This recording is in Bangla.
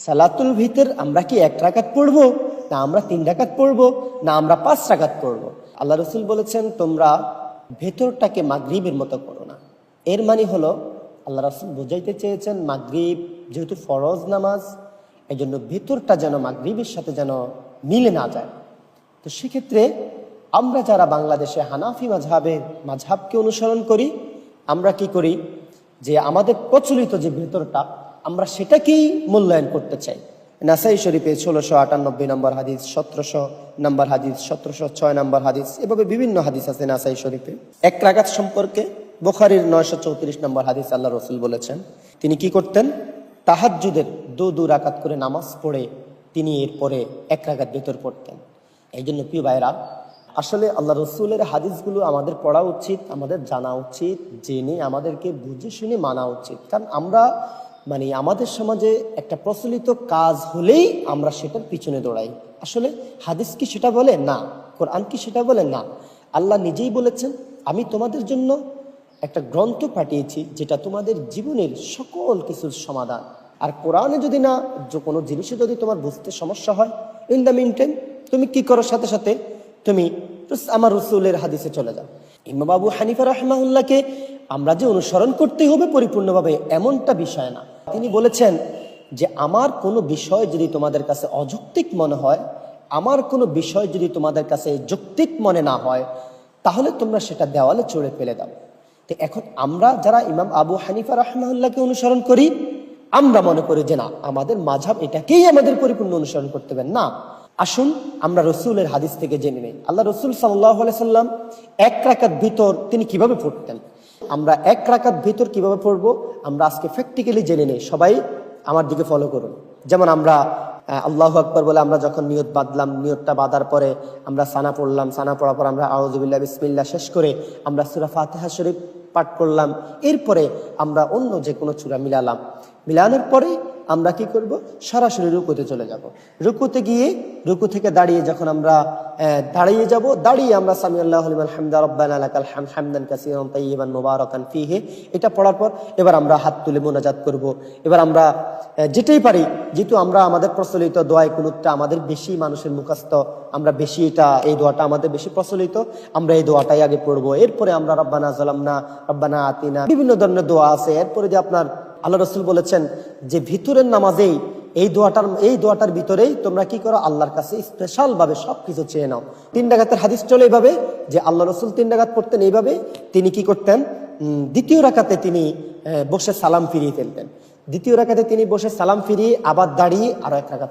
সালাতুল ভিতর আমরা কি 1 রাকাত পড়বো, না আমরা 3 রাকাত পড়বো, না আমরা 5 রাকাত পড়বো? আল্লাহ রসুল বলেছেন, তোমরা ভেতরটাকে মাগরিবের মতো করো না। এর মানে হলো আল্লাহ রসুল বোঝাইতে চেয়েছেন, মাগরিব যেহেতু ফরজ নামাজ, এই জন্য ভেতরটা যেন মাগরিবের সাথে যেন মিলে না যায়। তো সেক্ষেত্রে আমরা যারা বাংলাদেশে হানাফি মাযহাবকে অনুসরণ করি, আমরা কি করি যে আমাদের প্রচলিত যে ভেতরটা আমরা সেটাকেই মূল্যায়ন করতে চাই। নাসাই শরীফে 1698 নম্বর হাদিস, 1700 নম্বর হাদিস, 1706 নম্বর হাদিস, এভাবে বিভিন্ন হাদিস আছে নাসাই শরীফে। 1 রাকাত সম্পর্কে বুখারীর 934 নম্বর হাদিস আল্লাহ রসুল বলেছেন, তিনি কি করতেন, তাহাজ্জুদের 2 রাকাত করে নামাজ পড়ে তিনি এরপরে 1 রাকাত ভেতর পড়তেন। এই জন্য প্রিয় ভাইরা, আসলে আল্লাহ রসুলের হাদিসগুলো আমাদের পড়া উচিত, আমাদের জানা উচিত, জেনে আমাদেরকে বুঝে শুনে মানা উচিত। কারণ আমরা আমাদের সমাজে একটা প্রচলিত কাজ হলেই আমরা সেটার পিছনে দৌড়াই। আসলে হাদিস কি সেটা বলে? না। কোরআন কি সেটা বলে? না। আল্লাহ নিজেই বলেছেন, আমি তোমাদের জন্য একটা গ্রন্থ পাঠিয়েছি যেটা তোমাদের জীবনের সকল কিছুর সমাধান। আর কোরআনে যদি না, কোনো জিনিসে যদি তোমার বুঝতে সমস্যা হয়, ইন দ্য মিন টাইম তুমি কি করো, সাথে সাথে তুমি আমার রসুলের হাদিসে চলে যাও। ইমাম আবু হানিফা রাহিমাহুল্লাহকে আমরা যে অনুসরণ করতেই হবে পরিপূর্ণভাবে, এমনটা বিষয় না। তিনি বলেছেন যে আমার কোনো বিষয় যদি তোমাদের কাছে অযৌক্তিক মনে হয়, আমার কোনো বিষয় যদি তোমাদের কাছে যৌক্তিক মনে না হয়, তাহলে তোমরা সেটা দেওয়ালে চড়ে ফেলে দাও। তো এখন আমরা যারা ইমাম আবু হানিফা রাহিমাহুল্লাহকে অনুসরণ করি, আমরা মনে করি যে না, আমাদের মাযহাব এটাকেই আমাদের পরিপূর্ণ অনুসরণ করতে হবে। না, আসুন আমরা রসুলের হাদিস থেকে জেনে নেই আল্লাহ রসুল সাল্লাল্লাহু আলাইহি সাল্লাম 1 রাকাত ভিতর তিনি কিভাবে পড়তেন। আমরা 1 রাকাত ভিতর কিভাবে পড়বো আমরা আজকে প্র্যাকটিক্যালি জেনে নেই। সবাই আমার দিকে ফলো করুন। যেমন আমরা আল্লাহু আকবার বলে আমরা যখন নিয়ত বাঁধলাম, নিয়তটা বাঁধার পরে আমরা সানা পড়লাম, সানা পড়ার পর আমরা আউযু বিল্লাহি বিসমিল্লাহ শেষ করে আমরা সূরা ফাতিহা শরীফ পাঠ করলাম। এরপরে আমরা অন্য যে কোনো সূরা মিলালাম, মিলানোর পরে আমরা কি করব, সরাসরি রুকুতে চলে যাব। রুকুতে গিয়ে রুকু থেকে দাঁড়িয়ে যখন আমরা দাঁড়িয়ে যাব, দাঁড়িয়ে আমরা সামি আল্লাহু লিমান হামদা রব্বানা লাকাল হামদ হামদান কাসীরান তাইয়িবান মুবারাকান ফীহি, এটা পড়ার পর এবার আমরা হাত তুলে মোনাজাত করব। এবার আমরা যেটাই পারি, যেহেতু আমরা আমাদের প্রচলিত দোয়া কুনুতটা আমাদের বেশি মানুষের মুখস্থ, আমরা বেশি এই দোয়াটা আমাদের বেশি প্রচলিত, আমরা এই দোয়াটাই আগে পড়বো। এরপরে আমরা রব্বানা যালামনা, রব্বানা আতিনা, বিভিন্ন ধরনের দোয়া আছে। এরপরে যে আপনার আল্লাহ রসুল বলেছেন যে ভিতরের নামাজেই এই দোয়াটার ভিতরেই তোমরা কি করো, আল্লাহর কাছে স্পেশাল ভাবে সবকিছু চেয়ে নাও। 3 রাকাতের হাদিস চলে এইভাবে যে আল্লাহ রসুল 3 রাকাত পড়তেন এইভাবে। তিনি কি করতেন, দ্বিতীয় রাকাতে তিনি বসে সালাম ফিরিয়ে ফেলতেন। দ্বিতীয় রাকাতে তিনি বসে সালাম ফিরিয়ে আবার দাঁড়িয়ে আরো 1 রাকাত